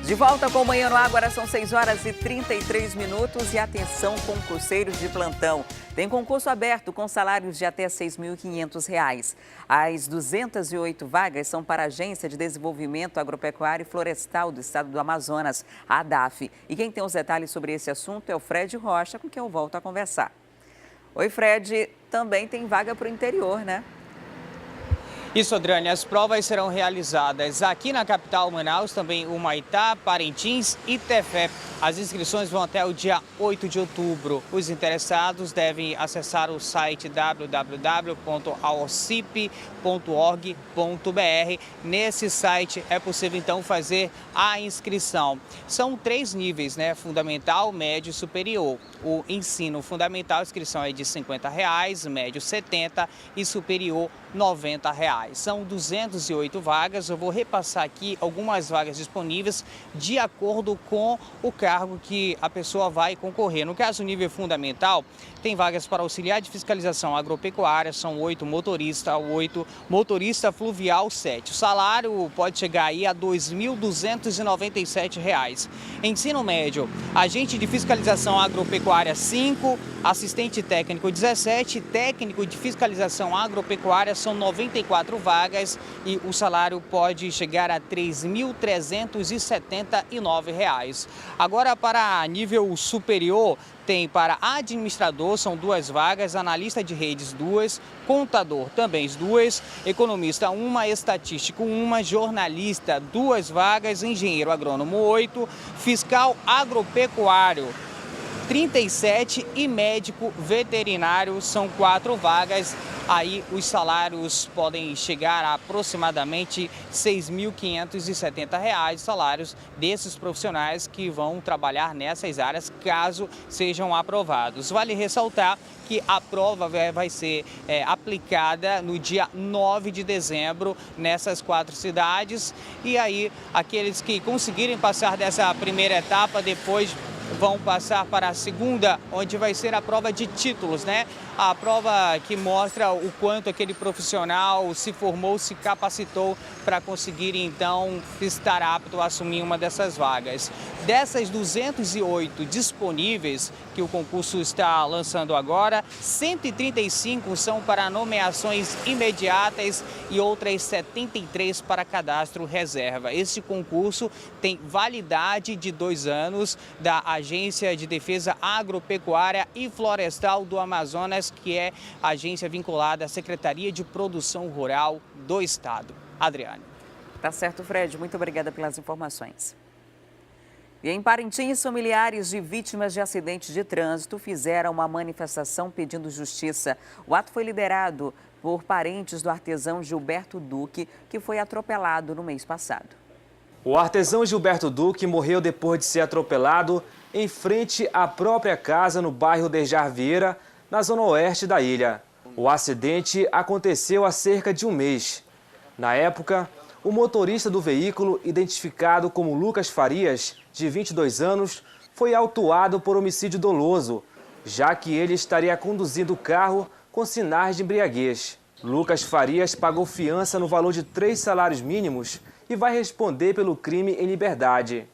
De volta com o Manhã no Ar, agora são 6h33 e atenção, concurseiros de plantão. Tem concurso aberto com salários de até R$ 6.500. As 208 vagas são para a Agência de Desenvolvimento Agropecuário e Florestal do Estado do Amazonas, a ADAF. E quem tem os detalhes sobre esse assunto é o Fred Rocha, com quem eu volto a conversar. Oi, Fred, também tem vaga para o interior, né? Isso, Adriane, as provas serão realizadas aqui na capital Manaus, também Humaitá, Parintins e Tefé. As inscrições vão até o dia 8 de outubro. Os interessados devem acessar o site www.aocip.org.br. Nesse site é possível, então, fazer a inscrição. São 3 níveis, né? Fundamental, médio e superior. O ensino fundamental, a inscrição é de R$ 50, médio R$ 70 e superior R$ 90. São 208 vagas, eu vou repassar aqui algumas vagas disponíveis de acordo com o cargo que a pessoa vai concorrer. No caso, nível fundamental, tem vagas para auxiliar de fiscalização agropecuária, são 8, motorista 8, motorista fluvial 7. O salário pode chegar aí a R$ 2.297. Ensino médio, agente de fiscalização agropecuária 5, assistente técnico 17, técnico de fiscalização agropecuária são 94 vagas e o salário pode chegar a R$ 3.379. Agora, para nível superior, tem para administrador, são 2 vagas, analista de redes 2, contador também 2, economista 1, estatístico 1, jornalista 2 vagas, engenheiro agrônomo 8, fiscal agropecuário 37 e médico veterinário são 4 vagas. Aí os salários podem chegar a aproximadamente R$ 6.570, salários desses profissionais que vão trabalhar nessas áreas caso sejam aprovados. Vale ressaltar que a prova vai ser aplicada no dia 9 de dezembro nessas 4 cidades. E aí aqueles que conseguirem passar dessa primeira etapa depois vão passar para a segunda, onde vai ser a prova de títulos, né? A prova que mostra o quanto aquele profissional se formou, se capacitou para conseguir, então, estar apto a assumir uma dessas vagas. Dessas 208 disponíveis que o concurso está lançando agora, 135 são para nomeações imediatas e outras 73 para cadastro reserva. Este concurso tem validade de 2 anos da Agência de Defesa Agropecuária e Florestal do Amazonas, que é a agência vinculada à Secretaria de Produção Rural do Estado. Adriane. Tá certo, Fred. Muito obrigada pelas informações. E em Parintins, familiares de vítimas de acidentes de trânsito fizeram uma manifestação pedindo justiça. O ato foi liderado por parentes do artesão Gilberto Duque, que foi atropelado no mês passado. O artesão Gilberto Duque morreu depois de ser atropelado em frente à própria casa no bairro Dejar Vieira, na zona oeste da ilha. O acidente aconteceu há cerca de um mês. Na época, o motorista do veículo, identificado como Lucas Farias, de 22 anos, foi autuado por homicídio doloso, já que ele estaria conduzindo o carro com sinais de embriaguez. Lucas Farias pagou fiança no valor de 3 salários mínimos e vai responder pelo crime em liberdade.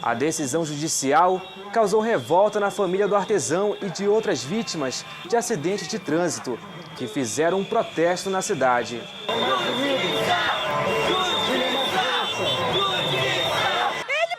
A decisão judicial causou revolta na família do artesão e de outras vítimas de acidentes de trânsito, que fizeram um protesto na cidade. Ele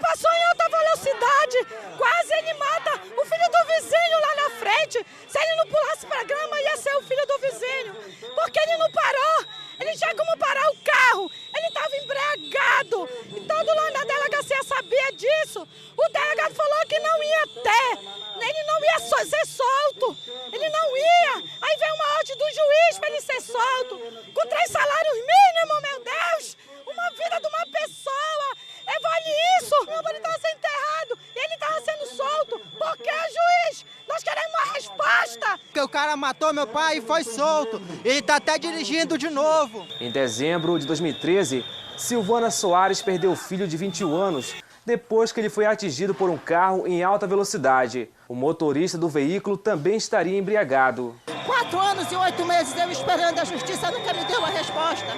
passou em alta velocidade, quase ele mata o filho do vizinho lá na frente. Se ele não pulasse para a grama, ia ser o filho do vizinho, porque ele não parou. Ele tinha como parar o carro, ele estava embriagado, e todo lá na delegacia sabia disso. O delegado falou que não ia ter, ele não ia ser solto, ele não ia. Aí veio uma ordem do juiz para ele ser solto, com 3 salários mínimos, meu Deus! Uma vida de uma pessoa, vale isso! Meu marido estava sendo enterrado e ele estava sendo solto. Por que, juiz? Nós queremos uma resposta! Porque o cara matou meu pai e foi solto. Ele está até dirigindo de novo. Em dezembro de 2013, Silvana Soares perdeu o filho de 21 anos depois que ele foi atingido por um carro em alta velocidade. O motorista do veículo também estaria embriagado. 4 anos e 8 meses eu esperando, a justiça nunca me deu uma resposta.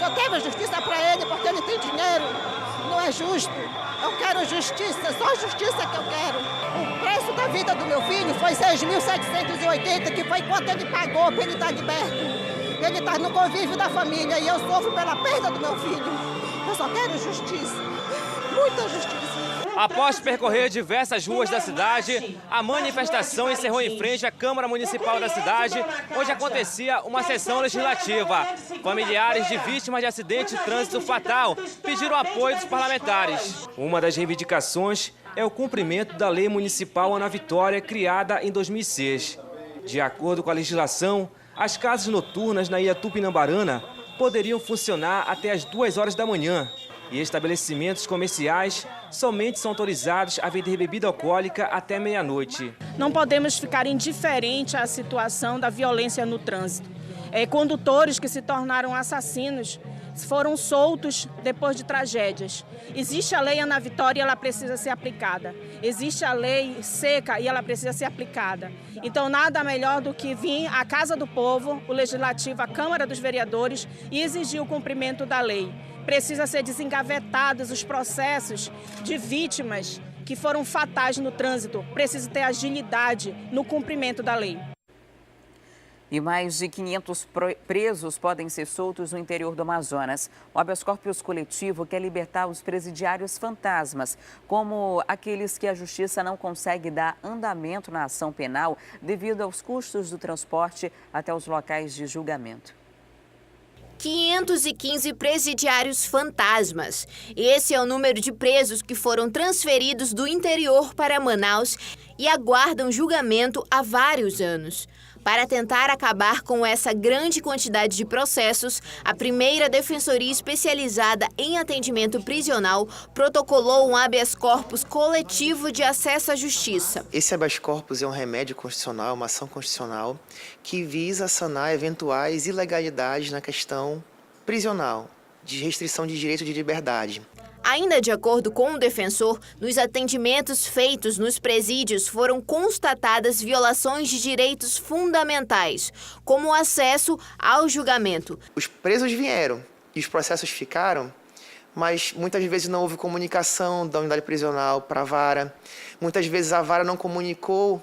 Só quero justiça para ele porque ele tem dinheiro. Não é justo. Eu quero justiça, só justiça que eu quero. O preço da vida do meu filho foi 6.780, que foi quanto ele pagou para ele estar liberto. Ele está no convívio da família e eu sofro pela perda do meu filho. Eu só quero justiça, muita justiça. Após percorrer diversas ruas da cidade, a manifestação encerrou em frente à Câmara Municipal da cidade, onde acontecia uma sessão legislativa. Familiares de vítimas de acidente de trânsito fatal pediram apoio dos parlamentares. Uma das reivindicações é o cumprimento da Lei Municipal Ana Vitória, criada em 2006. De acordo com a legislação, as casas noturnas na Ilha Tupinambarana poderiam funcionar até as 2 horas da manhã. E estabelecimentos comerciais somente são autorizados a vender bebida alcoólica até meia-noite. Não podemos ficar indiferentes à situação da violência no trânsito. Condutores que se tornaram assassinos foram soltos depois de tragédias. Existe a lei Ana Vitória e ela precisa ser aplicada. Existe a lei seca e ela precisa ser aplicada. Então nada melhor do que vir à Casa do Povo, o Legislativo, a Câmara dos Vereadores e exigir o cumprimento da lei. Precisa ser desengavetados os processos de vítimas que foram fatais no trânsito. Precisa ter agilidade no cumprimento da lei. E mais de 500 presos podem ser soltos no interior do Amazonas. O habeas corpus coletivo quer libertar os presidiários fantasmas, como aqueles que a justiça não consegue dar andamento na ação penal devido aos custos do transporte até os locais de julgamento. 515 presidiários fantasmas. Esse é o número de presos que foram transferidos do interior para Manaus e aguardam julgamento há vários anos. Para tentar acabar com essa grande quantidade de processos, a primeira Defensoria Especializada em Atendimento Prisional protocolou um habeas corpus coletivo de acesso à justiça. Esse habeas corpus é um remédio constitucional, uma ação constitucional, que visa sanar eventuais ilegalidades na questão prisional, de restrição de direito de liberdade. Ainda de acordo com o defensor, nos atendimentos feitos nos presídios foram constatadas violações de direitos fundamentais, como o acesso ao julgamento. Os presos vieram e os processos ficaram, mas muitas vezes não houve comunicação da unidade prisional para a vara. Muitas vezes a vara não comunicou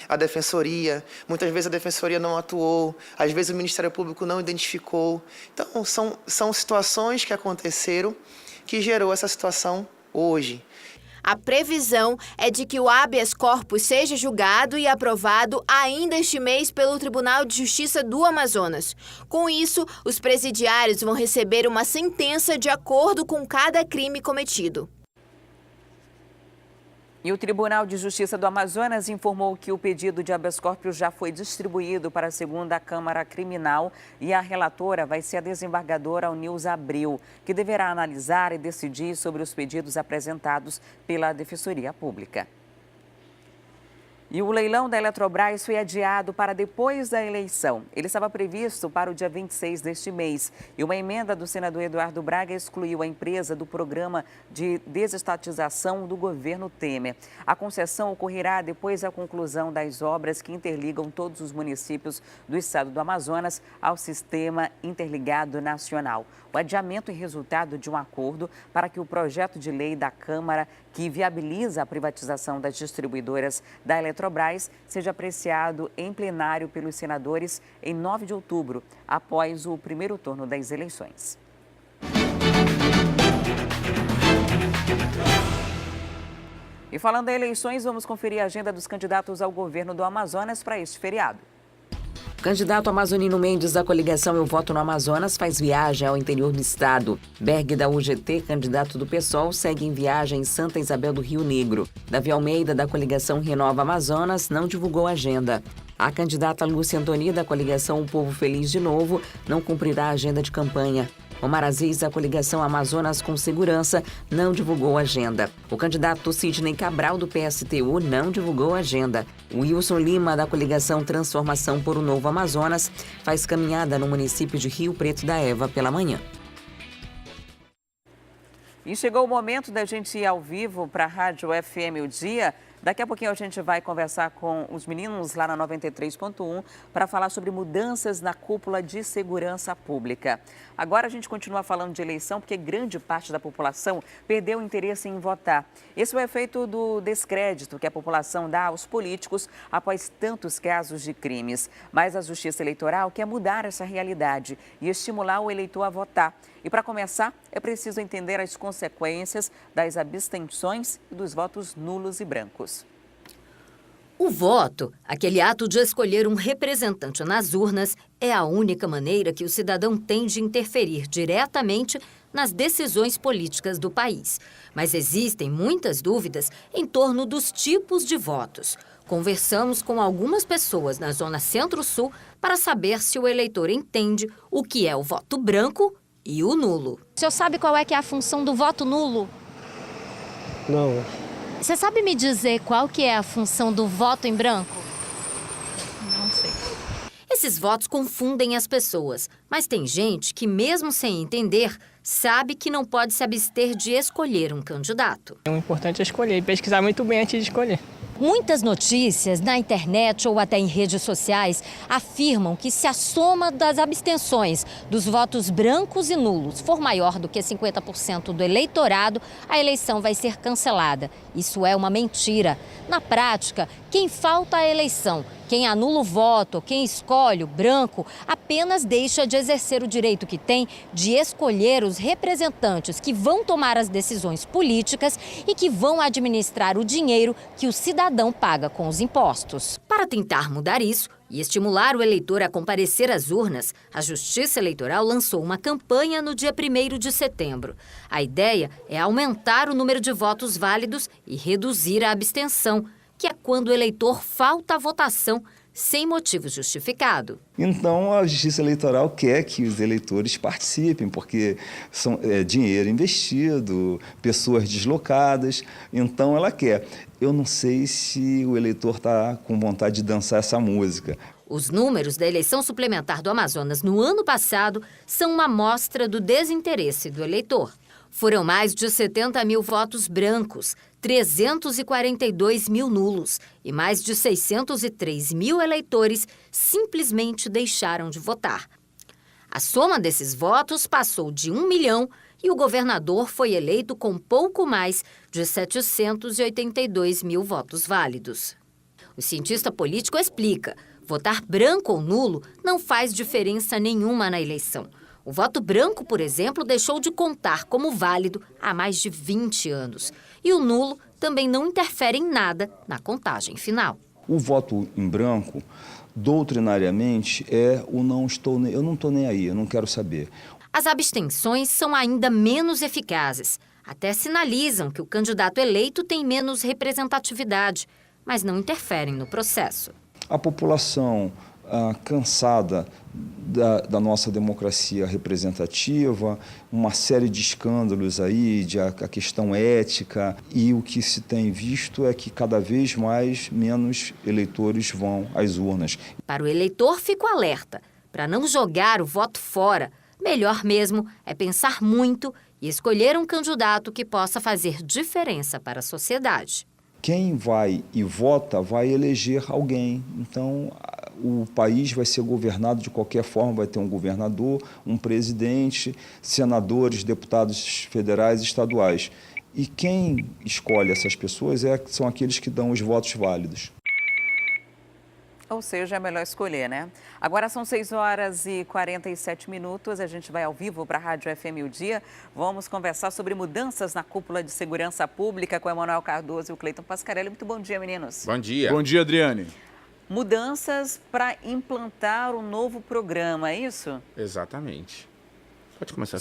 a defensoria, muitas vezes a defensoria não atuou, às vezes o Ministério Público não identificou. Então, são situações que aconteceram que gerou essa situação hoje. A previsão é de que o habeas corpus seja julgado e aprovado ainda este mês pelo Tribunal de Justiça do Amazonas. Com isso, os presidiários vão receber uma sentença de acordo com cada crime cometido. E o Tribunal de Justiça do Amazonas informou que o pedido de habeas corpus já foi distribuído para a 2ª Câmara Criminal e a relatora vai ser a desembargadora Nilza Abreu, que deverá analisar e decidir sobre os pedidos apresentados pela Defensoria Pública. E o leilão da Eletrobras foi adiado para depois da eleição. Ele estava previsto para o dia 26 deste mês. E uma emenda do senador Eduardo Braga excluiu a empresa do programa de desestatização do governo Temer. A concessão ocorrerá depois da conclusão das obras que interligam todos os municípios do estado do Amazonas ao Sistema Interligado Nacional. O adiamento é resultado de um acordo para que o projeto de lei da Câmara que viabiliza a privatização das distribuidoras da Eletrobras seja apreciado em plenário pelos senadores em 9 de outubro, após o primeiro turno das eleições. E falando em eleições, vamos conferir a agenda dos candidatos ao governo do Amazonas para este feriado. O candidato amazonino Mendes, da coligação Eu Voto no Amazonas, faz viagem ao interior do estado. Berg, da UGT, candidato do PSOL, segue em viagem em Santa Isabel do Rio Negro. Davi Almeida, da coligação Renova Amazonas, não divulgou a agenda. A candidata Lúcia Antoni, da coligação O Povo Feliz de Novo, não cumprirá a agenda de campanha. Omar Aziz, da coligação Amazonas com Segurança, não divulgou a agenda. O candidato Sidney Cabral, do PSTU, não divulgou a agenda. O Wilson Lima, da coligação Transformação por um Novo Amazonas, faz caminhada no município de Rio Preto da Eva pela manhã. E chegou o momento da gente ir ao vivo para a Rádio FM O Dia. Daqui a pouquinho a gente vai conversar com os meninos lá na 93.1 para falar sobre mudanças na cúpula de segurança pública. Agora a gente continua falando de eleição porque grande parte da população perdeu o interesse em votar. Esse é o efeito do descrédito que a população dá aos políticos após tantos casos de crimes. Mas a Justiça Eleitoral quer mudar essa realidade e estimular o eleitor a votar. E para começar, é preciso entender as consequências das abstenções e dos votos nulos e brancos. O voto, aquele ato de escolher um representante nas urnas, é a única maneira que o cidadão tem de interferir diretamente nas decisões políticas do país. Mas existem muitas dúvidas em torno dos tipos de votos. Conversamos com algumas pessoas na zona Centro-Sul para saber se o eleitor entende o que é o voto branco e o nulo. O senhor sabe qual é que é a função do voto nulo? Não. Você sabe me dizer qual que é a função do voto em branco? Não sei. Esses votos confundem as pessoas, mas tem gente que, mesmo sem entender, sabe que não pode se abster de escolher um candidato. O importante é escolher e pesquisar muito bem antes de escolher. Muitas notícias na internet ou até em redes sociais afirmam que se a soma das abstenções dos votos brancos e nulos for maior do que 50% do eleitorado, a eleição vai ser cancelada. Isso é uma mentira. Na prática, quem falta à eleição, quem anula o voto, quem escolhe o branco, apenas deixa de exercer o direito que tem de escolher os representantes que vão tomar as decisões políticas e que vão administrar o dinheiro que o cidadão paga com os impostos. Para tentar mudar isso e estimular o eleitor a comparecer às urnas, a Justiça Eleitoral lançou uma campanha no dia 1º de setembro. A ideia é aumentar o número de votos válidos e reduzir a abstenção, que é quando o eleitor falta à votação sem motivo justificado. Então, a Justiça Eleitoral quer que os eleitores participem, porque são dinheiro investido, pessoas deslocadas, então ela quer. Eu não sei se o eleitor está com vontade de dançar essa música. Os números da eleição suplementar do Amazonas no ano passado são uma amostra do desinteresse do eleitor. Foram mais de 70 mil votos brancos, 342 mil nulos e mais de 603 mil eleitores simplesmente deixaram de votar. A soma desses votos passou de 1 milhão e o governador foi eleito com pouco mais de 782 mil votos válidos. O cientista político explica: votar branco ou nulo não faz diferença nenhuma na eleição. O voto branco, por exemplo, deixou de contar como válido há mais de 20 anos. E o nulo também não interfere em nada na contagem final. O voto em branco, doutrinariamente, é o eu não estou nem aí, eu não quero saber. As abstenções são ainda menos eficazes. Até sinalizam que o candidato eleito tem menos representatividade, mas não interferem no processo. A população cansada da nossa democracia representativa, uma série de escândalos aí, a questão ética, e o que se tem visto é que cada vez menos eleitores vão às urnas. Para o eleitor, fica o alerta. Para não jogar o voto fora, melhor mesmo é pensar muito e escolher um candidato que possa fazer diferença para a sociedade. Quem vai e vota vai eleger alguém. Então, o país vai ser governado de qualquer forma, vai ter um governador, um presidente, senadores, deputados federais e estaduais. E quem escolhe essas pessoas são aqueles que dão os votos válidos. Ou seja, é melhor escolher, né? Agora são 6h47. A gente vai ao vivo para a Rádio FM O Dia. Vamos conversar sobre mudanças na cúpula de segurança pública com Emanuel Cardoso e o Cleiton Pascarelli. Muito bom dia, meninos. Bom dia. Bom dia, Adriane. Mudanças para implantar um novo programa, é isso? Exatamente. Pode começar.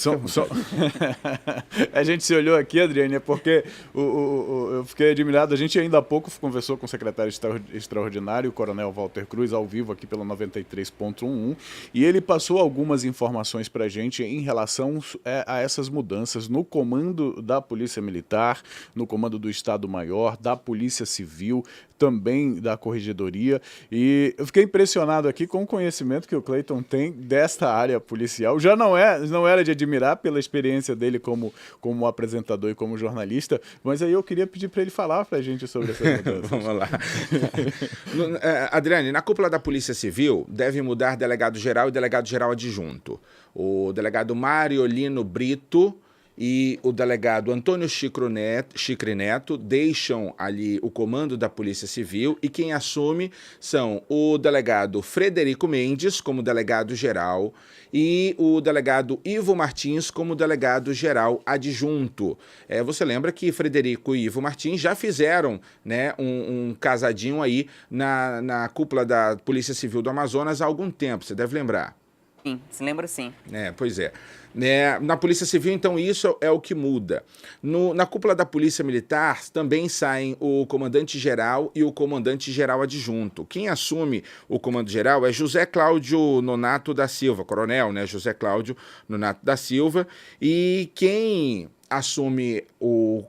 A gente se olhou aqui, Adriane, porque eu fiquei admirado. A gente ainda há pouco conversou com o secretário extraordinário, o coronel Walter Cruz, ao vivo aqui pelo 93.11, e ele passou algumas informações para a gente em relação a essas mudanças no comando da Polícia Militar, no comando do Estado-Maior, da Polícia Civil, também da Corregedoria, e eu fiquei impressionado aqui com o conhecimento que o Cleiton tem desta área policial. Já não é era de admirar pela experiência dele como apresentador e como jornalista, mas aí eu queria pedir para ele falar para a gente sobre essa mudança. Vamos lá. Adriane, na cúpula da Polícia Civil deve mudar delegado-geral e delegado-geral adjunto. O delegado Mariolino Brito e o delegado Antônio Chicre Neto deixam ali o comando da Polícia Civil e quem assume são o delegado Frederico Mendes como delegado-geral e o delegado Ivo Martins como delegado-geral adjunto. Você lembra que Frederico e Ivo Martins já fizeram, né, um casadinho aí na cúpula da Polícia Civil do Amazonas há algum tempo, você deve lembrar. Sim, se lembra sim. Pois é. Na Polícia Civil, então, isso é o que muda. Na cúpula da Polícia Militar também saem o comandante-geral e o comandante-geral adjunto. Quem assume o comando-geral é José Cláudio Nonato da Silva, coronel, né? José Cláudio Nonato da Silva. E quem assume o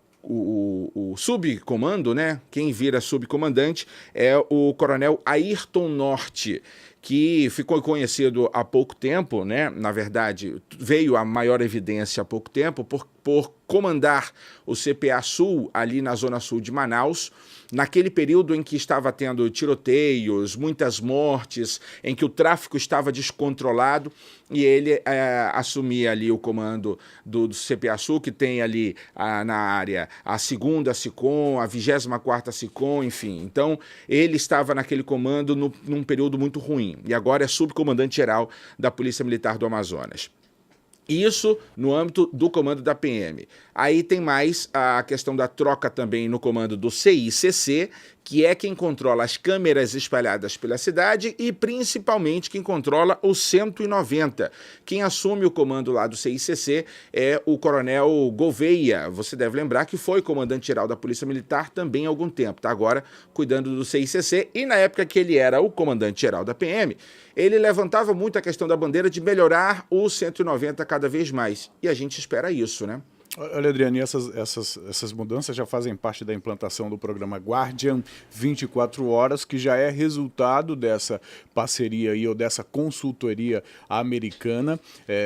subcomando, né? Quem vira subcomandante é o coronel Ayrton Norte, que ficou conhecido há pouco tempo, né? Na verdade, veio a maior evidência há pouco tempo por comandar o CPA Sul, ali na zona sul de Manaus, naquele período em que estava tendo tiroteios, muitas mortes, em que o tráfico estava descontrolado, e ele assumia ali o comando do CPA Sul, que tem ali na área a 2ª SICOM, a 24ª SICOM, enfim. Então, ele estava naquele comando num período muito ruim, e agora é subcomandante-geral da Polícia Militar do Amazonas. Isso no âmbito do comando da PM. Aí tem mais a questão da troca também no comando do CICC, que é quem controla as câmeras espalhadas pela cidade e principalmente quem controla o 190. Quem assume o comando lá do CICC é o coronel Gouveia. Você deve lembrar que foi comandante-geral da Polícia Militar também há algum tempo. Está agora cuidando do CICC e na época que ele era o comandante-geral da PM, ele levantava muito a questão da bandeira de melhorar o 190 cada vez mais. E a gente espera isso, né? Olha, Adriane, essas mudanças já fazem parte da implantação do programa Guardian 24 Horas, que já é resultado dessa parceria aí, ou dessa consultoria americana,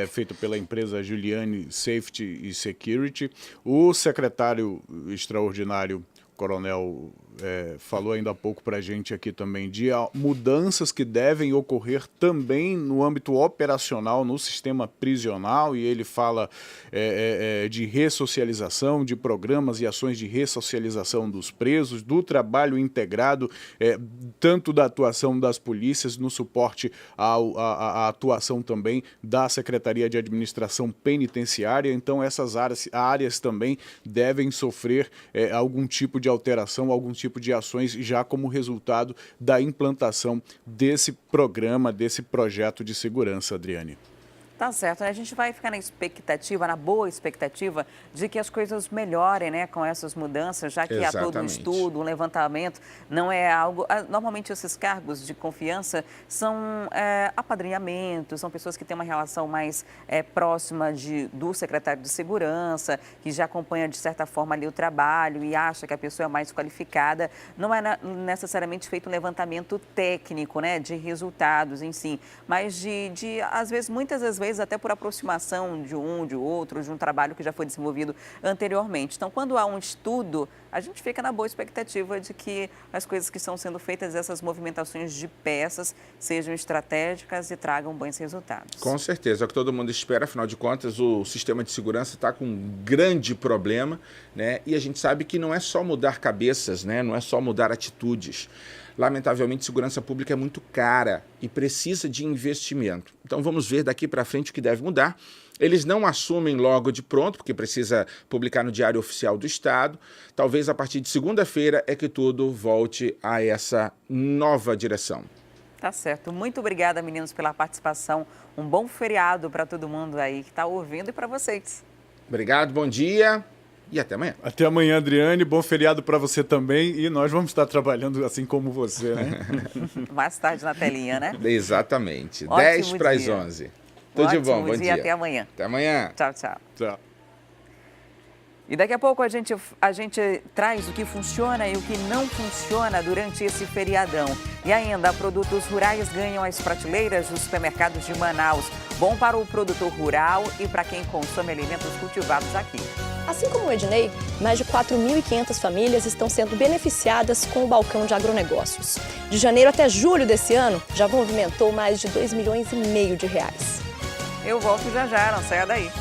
feita pela empresa Giuliani Safety e Security. O secretário extraordinário, coronel, falou ainda há pouco para a gente aqui também de mudanças que devem ocorrer também no âmbito operacional, no sistema prisional, e ele fala de ressocialização, de programas e ações de ressocialização dos presos, do trabalho integrado, tanto da atuação das polícias, no suporte à atuação também da Secretaria de Administração Penitenciária. Então essas áreas também devem sofrer algum tipo de alteração, algum tipo de ações já como resultado da implantação desse programa, desse projeto de segurança, Adriane. Tá certo, a gente vai ficar na expectativa, na boa expectativa de que as coisas melhorem, né, com essas mudanças, já que há todo um estudo, um levantamento, não é algo... Normalmente esses cargos de confiança são apadrinhamentos, são pessoas que têm uma relação mais próxima do secretário de segurança, que já acompanha de certa forma ali o trabalho e acha que a pessoa é mais qualificada. Não é necessariamente feito um levantamento técnico, né, de resultados em si, mas às vezes, muitas das vezes, até por aproximação de outro, de um trabalho que já foi desenvolvido anteriormente. Então, quando há um estudo, a gente fica na boa expectativa de que as coisas que estão sendo feitas, essas movimentações de peças, sejam estratégicas e tragam bons resultados. Com certeza, é o que todo mundo espera. Afinal de contas, o sistema de segurança está com um grande problema, né? E a gente sabe que não é só mudar cabeças, né? Não é só mudar atitudes. Lamentavelmente, segurança pública é muito cara e precisa de investimento. Então, vamos ver daqui para frente o que deve mudar. Eles não assumem logo de pronto, porque precisa publicar no Diário Oficial do Estado. Talvez a partir de segunda-feira é que tudo volte a essa nova direção. Tá certo. Muito obrigada, meninos, pela participação. Um bom feriado para todo mundo aí que está ouvindo e para vocês. Obrigado, bom dia. E até amanhã. Até amanhã, Adriane. Bom feriado para você também. E nós vamos estar trabalhando assim como você, né? Mais tarde na telinha, né? Exatamente. Ótimo 10 para as dia. 11. Tudo de bom, bom dia. Até amanhã. Até amanhã. Tchau, tchau. Tchau. E daqui a pouco a gente traz o que funciona e o que não funciona durante esse feriadão. E ainda, produtos rurais ganham as prateleiras dos supermercados de Manaus. Bom para o produtor rural e para quem consome alimentos cultivados aqui. Assim como o Ednei, mais de 4.500 famílias estão sendo beneficiadas com o balcão de agronegócios. De janeiro até julho desse ano, já movimentou mais de R$ 2,5 milhões. Eu volto já, não saia daí.